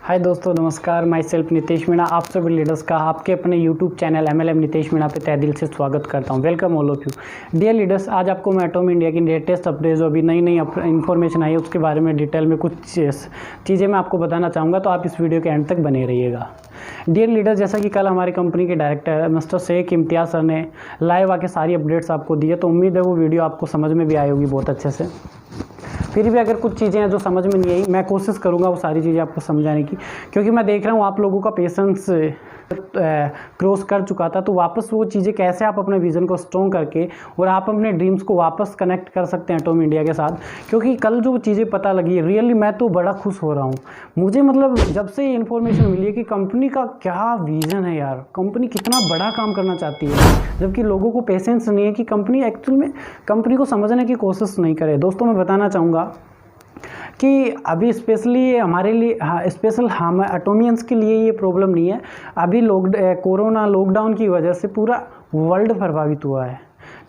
हाय दोस्तों, नमस्कार। My self Nitesh Meena, आप सभी लीडर्स का आपके अपने YouTube channel MLM Nitesh Meena पे तहे दिल से स्वागत करता हूं। Welcome all of you dear leaders. आज आपको मैं एटॉमी इंडिया की लेटेस्ट अपडेट जो अभी नई इन्फॉर्मेशन आई है उसके बारे में डिटेल में कुछ चीज़ें मैं आपको बताना चाहूँगा, तो आप इस वीडियो के एंड तक बने रहिएगा। डियर लीडर्स, जैसा कि कल हमारी कंपनी के डायरेक्टर मिस्टर शेख इम्तियाज़ सर ने लाइव आके सारी अपडेट्स आपको दी है, तो उम्मीद है वो वीडियो आपको समझ में भी आई होगी बहुत अच्छे से। फिर भी अगर कुछ चीज़ें हैं जो समझ में नहीं आई, मैं कोशिश करूंगा वो सारी चीज़ें आपको समझाने की, क्योंकि मैं देख रहा हूँ आप लोगों का पेशेंस क्रॉस कर चुका था। तो वापस वो चीज़ें कैसे आप अपने विज़न को स्ट्रॉन्ग करके और आप अपने ड्रीम्स को वापस कनेक्ट कर सकते हैं एटॉमी इंडिया के साथ। क्योंकि कल जो चीज़ें पता लगी, रियली मैं तो बड़ा खुश हो रहा हूँ। मुझे मतलब जब से ये इन्फॉर्मेशन मिली है कि कंपनी का क्या विज़न है यार, कंपनी कितना बड़ा काम करना चाहती है, जबकि लोगों को पेशेंस नहीं है कि कंपनी एक्चुअल में कंपनी को समझने की कोशिश नहीं करे। दोस्तों, मैं बताना चाहूँगा कि अभी स्पेशली हमारे लिए स्पेशल हम एटोमियंस के लिए ये प्रॉब्लम नहीं है। अभी कोरोना लॉकडाउन की वजह से पूरा वर्ल्ड प्रभावित हुआ है।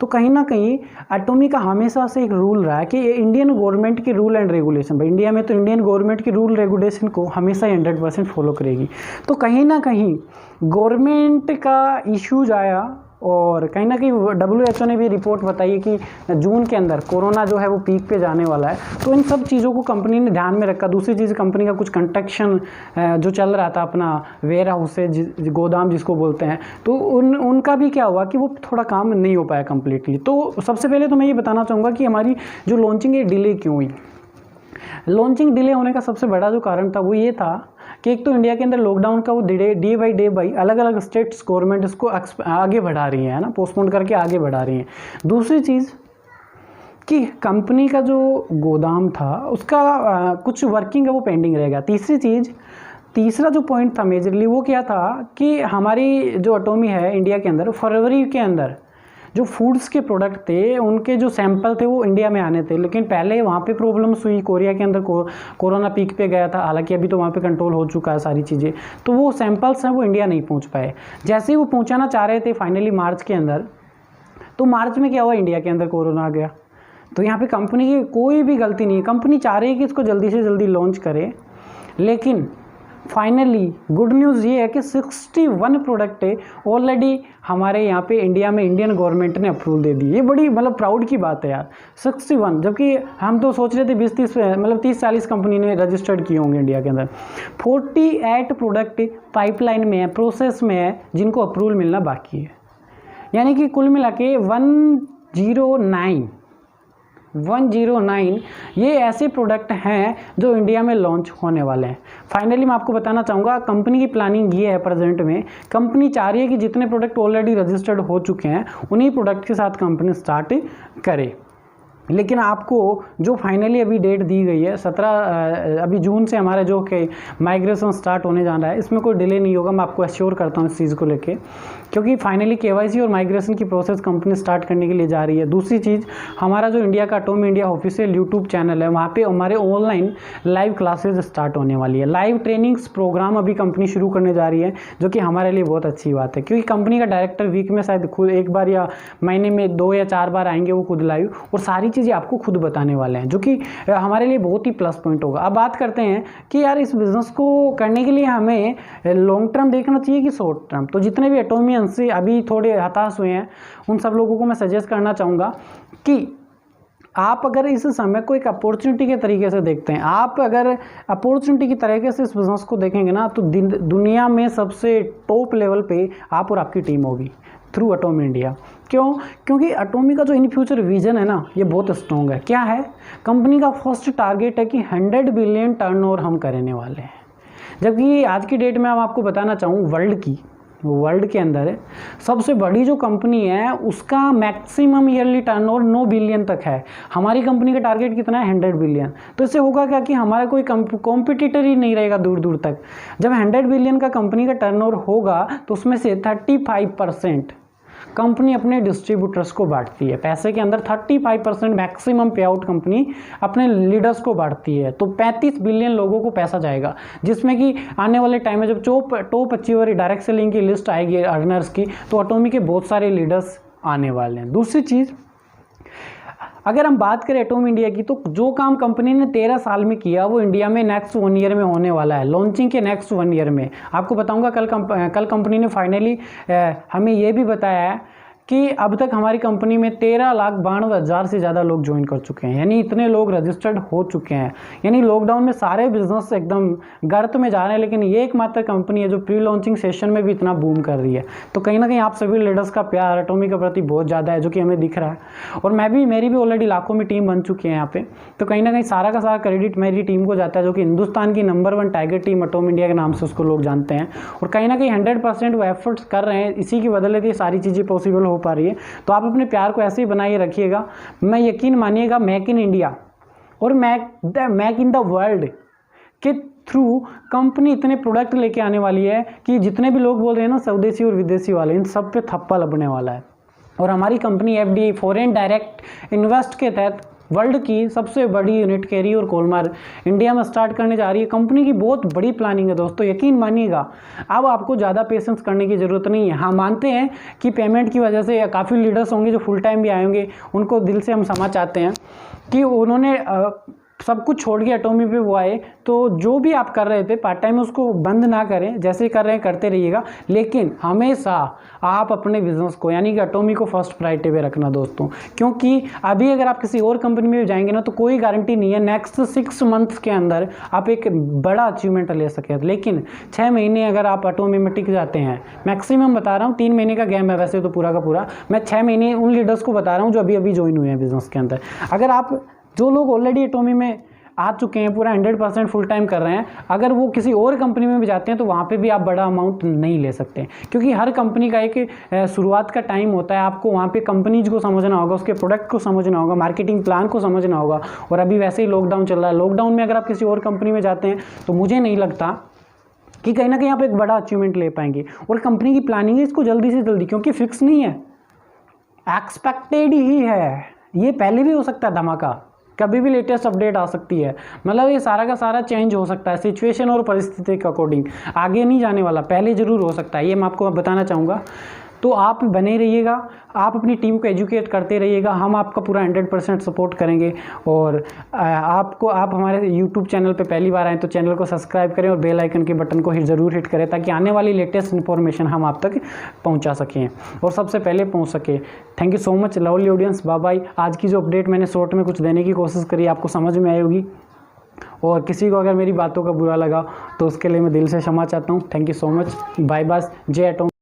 तो कहीं ना कहीं एटॉमी का हमेशा से एक रूल रहा है कि इंडियन गवर्नमेंट की रूल एंड रेगुलेशन, भाई इंडिया में तो इंडियन गवर्नमेंट की रूल रेगुलेशन को हमेशा 100% फॉलो करेगी। तो कहीं ना कहीं गवर्नमेंट का इश्यूज आया और कहीं ना कहीं WHO ने भी रिपोर्ट बताई है कि जून के अंदर कोरोना जो है वो पीक पे जाने वाला है। तो इन सब चीज़ों को कंपनी ने ध्यान में रखा। दूसरी चीज़, कंपनी का कुछ कंस्ट्रक्शन जो चल रहा था, अपना वेयर हाउस है, गोदाम जिसको बोलते हैं, तो उनका भी क्या हुआ कि वो थोड़ा काम नहीं हो पाया कम्प्लीटली। तो सबसे पहले तो मैं ये बताना चाहूँगा कि हमारी जो लॉन्चिंग है डिले क्यों हुई। लॉन्चिंग डिले होने का सबसे बड़ा जो कारण था वो ये था कि एक तो इंडिया के अंदर लॉकडाउन का वो डे बाई अलग अलग स्टेट्स गवर्नमेंट इसको आगे बढ़ा रही है ना, पोस्टपोन करके आगे बढ़ा रही हैं। दूसरी चीज़ कि कंपनी का जो गोदाम था उसका कुछ वर्किंग है वो पेंडिंग रहेगा। तीसरा जो पॉइंट था मेजरली वो क्या था कि हमारी जो एटॉमी है इंडिया के अंदर फरवरी के अंदर जो फूड्स के प्रोडक्ट थे उनके जो सैंपल थे वो इंडिया में आने थे, लेकिन पहले वहाँ पे प्रॉब्लम्स हुई। कोरिया के अंदर कोरोना पीक पे गया था, हालांकि अभी तो वहाँ पे कंट्रोल हो चुका है सारी चीज़ें। तो वो सैंपल्स हैं वो इंडिया नहीं पहुँच पाए। जैसे ही वो पहुँचाना चाह रहे थे फाइनली मार्च के अंदर, तो मार्च में क्या हुआ, इंडिया के अंदर कोरोना आ गया। तो यहाँ पर कंपनी की कोई भी गलती नहीं है। कंपनी चाह रही है कि इसको जल्दी से जल्दी लॉन्च करे, लेकिन फाइनली गुड न्यूज़ ये है कि 61 प्रोडक्ट है ऑलरेडी हमारे यहाँ पे इंडिया में इंडियन गवर्नमेंट ने अप्रूवल दे दी। ये बड़ी मतलब प्राउड की बात है यार, 61। जबकि हम तो सोच रहे थे 20-30 मतलब 30-40 कंपनी ने रजिस्टर्ड किए होंगे इंडिया के अंदर। 48 प्रोडक्ट पाइपलाइन में है, प्रोसेस में है, जिनको अप्रूवल मिलना बाकी है। यानी कि कुल मिला के 109 ये ऐसे प्रोडक्ट हैं जो इंडिया में लॉन्च होने वाले हैं। फाइनली मैं आपको बताना चाहूँगा कंपनी की प्लानिंग ये है, प्रेजेंट में कंपनी चाह रही है कि जितने प्रोडक्ट ऑलरेडी रजिस्टर्ड हो चुके हैं उन्हीं प्रोडक्ट के साथ कंपनी स्टार्ट करे। लेकिन आपको जो फाइनली अभी डेट दी गई है 17 अभी जून से हमारा जो कि माइग्रेशन स्टार्ट होने जा रहा है, इसमें कोई डिले नहीं होगा। मैं आपको एश्योर करता हूँ इस चीज़ को लेके, क्योंकि फाइनली KYC और माइग्रेशन की प्रोसेस कंपनी स्टार्ट करने के लिए जा रही है। दूसरी चीज़, हमारा जो इंडिया का एटॉमी इंडिया ऑफिशियल यूट्यूब चैनल है, वहाँ पे हमारे ऑनलाइन लाइव क्लासेज स्टार्ट होने वाली है। लाइव ट्रेनिंग्स प्रोग्राम अभी कंपनी शुरू करने जा रही है, जो कि हमारे लिए बहुत अच्छी बात है, क्योंकि कंपनी का डायरेक्टर वीक में शायद खुद एक बार या महीने में 2 या 4 बार आएंगे वो खुद लाइव, और सारी चीज़ें आपको खुद बताने वाले हैं, जो कि हमारे लिए बहुत ही प्लस पॉइंट होगा। अब बात करते हैं कि यार इस बिज़नेस को करने के लिए हमें लॉन्ग टर्म देखना चाहिए कि शॉर्ट टर्म। तो जितने भी एटॉमियंस से अभी थोड़े हताश हुए हैं उन सब लोगों को मैं सजेस्ट करना चाहूँगा कि आप अगर इस समय को एक अपॉर्चुनिटी के तरीके से देखते हैं, आप अगर अपॉर्चुनिटी की तरीके से इस बिज़नेस को देखेंगे ना, तो दुनिया में सबसे टॉप लेवल पे आप और आपकी टीम होगी थ्रू एटॉमी इंडिया। क्यों? क्योंकि एटॉमी का जो इन फ्यूचर विजन है ना, ये बहुत स्ट्रॉन्ग है। क्या है? कंपनी का फर्स्ट टारगेट है कि 100 बिलियन टर्नओवर हम करने वाले हैं। जबकि आज की डेट में हम आपको बताना चाहूँ वर्ल्ड के अंदर सबसे बड़ी जो कंपनी है उसका मैक्सिमम ईयरली टर्नओवर 9 बिलियन तक है। हमारी कंपनी का टारगेट कितना है? 100 बिलियन। तो इससे होगा क्या कि हमारा कोई कॉम्पिटिटर ही नहीं रहेगा दूर दूर तक। जब 100 बिलियन का कंपनी का टर्नओवर होगा तो उसमें से 35% कंपनी अपने डिस्ट्रीब्यूटर्स को बांटती है। पैसे के अंदर 35% मैक्सिमम पे आउट कंपनी अपने लीडर्स को बांटती है। तो 35 बिलियन लोगों को पैसा जाएगा, जिसमें कि आने वाले टाइम में जब टॉप अचीवर डायरेक्ट सेलिंग की लिस्ट आएगी अर्नर्स की, तो एटॉमी के बहुत सारे लीडर्स आने वाले हैं। दूसरी चीज़, अगर हम बात करें एटॉम इंडिया की, तो जो काम कंपनी ने 13 साल में किया वो इंडिया में नेक्स्ट 1 ईयर में होने वाला है, लॉन्चिंग के नेक्स्ट 1 ईयर में। आपको बताऊंगा कल कंपनी ने फाइनली हमें ये भी बताया है कि अब तक हमारी कंपनी में 13,92,000 से ज़्यादा लोग ज्वाइन कर चुके हैं, यानी इतने लोग रजिस्टर्ड हो चुके हैं। यानी लॉकडाउन में सारे बिजनेस एकदम गर्त में जा रहे हैं, लेकिन ये एकमात्र कंपनी है जो प्री लॉन्चिंग सेशन में भी इतना बूम कर रही है। तो कहीं ना कहीं आप सभी लीडर्स का प्यार एटॉमी के प्रति बहुत ज़्यादा है, जो कि हमें दिख रहा है। और मेरी भी ऑलरेडी लाखों में टीम बन चुकी है यहाँ पे। तो कहीं ना कहीं सारा का सारा क्रेडिट मेरी टीम को जाता है, जो कि हिंदुस्तान की number 1 tiger team atom India के नाम से उसको लोग जानते हैं। और कहीं ना कहीं 100% वो एफर्ट्स कर रहे हैं, इसी की बदौलत ये सारी चीज़ें पॉसिबल हो पा रही है। तो आप अपने प्यार को ऐसे ही बनाए रखिएगा। मैं यकीन मानिएगा, मेक इन इंडिया और मेक इन द वर्ल्ड के थ्रू कंपनी इतने प्रोडक्ट लेके आने वाली है कि जितने भी लोग बोल रहे हैं ना स्वदेशी और विदेशी वाले, इन सब पे थप्पा लगने वाला है। और हमारी company FDI foreign direct invest के तहत वर्ल्ड की सबसे बड़ी यूनिट कैरी और कोलमार इंडिया में स्टार्ट करने जा रही है। कंपनी की बहुत बड़ी प्लानिंग है दोस्तों, यकीन मानिएगा। अब आपको ज़्यादा पेशेंस करने की ज़रूरत नहीं है। हाँ, मानते हैं कि पेमेंट की वजह से काफ़ी लीडर्स होंगे जो फुल टाइम भी आए होंगे, उनको दिल से हम क्षमा चाहते हैं कि उन्होंने सब कुछ छोड़ के एटॉमी पे वो आए। तो जो भी आप कर रहे थे पार्ट टाइम, उसको बंद ना करें, जैसे कर रहे हैं करते रहिएगा, लेकिन हमेशा आप अपने बिजनेस को यानी कि एटॉमी को फर्स्ट प्रायोरिटी पे रखना दोस्तों। क्योंकि अभी अगर आप किसी और कंपनी में भी जाएंगे ना, तो कोई गारंटी नहीं है नेक्स्ट 6 मंथ्स के अंदर आप एक बड़ा अचीवमेंट ले सकें। लेकिन 6 महीने अगर आप एटॉमी में टिक जाते हैं, मैक्सिमम बता रहा हूँ 3 महीने का गेम है वैसे तो पूरा का पूरा, मैं 6 महीने उन लीडर्स को बता रहा हूँ जो अभी अभी ज्वाइन हुए हैं बिजनेस के अंदर। अगर आप जो लोग ऑलरेडी एटॉमी में आ चुके हैं, पूरा 100% फुल टाइम कर रहे हैं, अगर वो किसी और कंपनी में भी जाते हैं तो वहाँ पे भी आप बड़ा अमाउंट नहीं ले सकते। क्योंकि हर कंपनी का एक शुरुआत का टाइम होता है। आपको वहाँ पे कंपनीज को समझना होगा, उसके प्रोडक्ट को समझना होगा, मार्केटिंग प्लान को समझना होगा। और अभी वैसे ही लॉकडाउन चल रहा है, लॉकडाउन में अगर आप किसी और कंपनी में जाते हैं तो मुझे नहीं लगता कि कहीं ना कहीं आप एक बड़ा अचीवमेंट ले पाएंगे। और कंपनी की प्लानिंग है इसको जल्दी से जल्दी, क्योंकि फिक्स नहीं है, एक्सपेक्टेड ही है। ये पहले भी हो सकता है धमाका, कभी भी लेटेस्ट अपडेट आ सकती है। मतलब ये सारा का सारा चेंज हो सकता है सिचुएशन और परिस्थिति के अकॉर्डिंग, आगे नहीं जाने वाला, पहले ज़रूर हो सकता है। ये मैं आपको बताना चाहूँगा। तो आप बने रहिएगा, आप अपनी टीम को एजुकेट करते रहिएगा, हम आपका पूरा 100% सपोर्ट करेंगे। और आप हमारे यूट्यूब चैनल पे पहली बार आएँ तो चैनल को सब्सक्राइब करें और बेल आइकन के बटन को ज़रूर हिट करें, ताकि आने वाली लेटेस्ट इन्फॉर्मेशन हम आप तक पहुंचा सकें और सबसे पहले पहुंच सके। Thank you so much lovely audience, bye bye. आज की जो अपडेट मैंने शॉर्ट में कुछ देने की कोशिश करी, आपको समझ में आई होगी। और किसी को अगर मेरी बातों का बुरा लगा तो उसके लिए मैं दिल से क्षमा चाहता हूँ। Thank you so much, bye bye, जय एटॉम।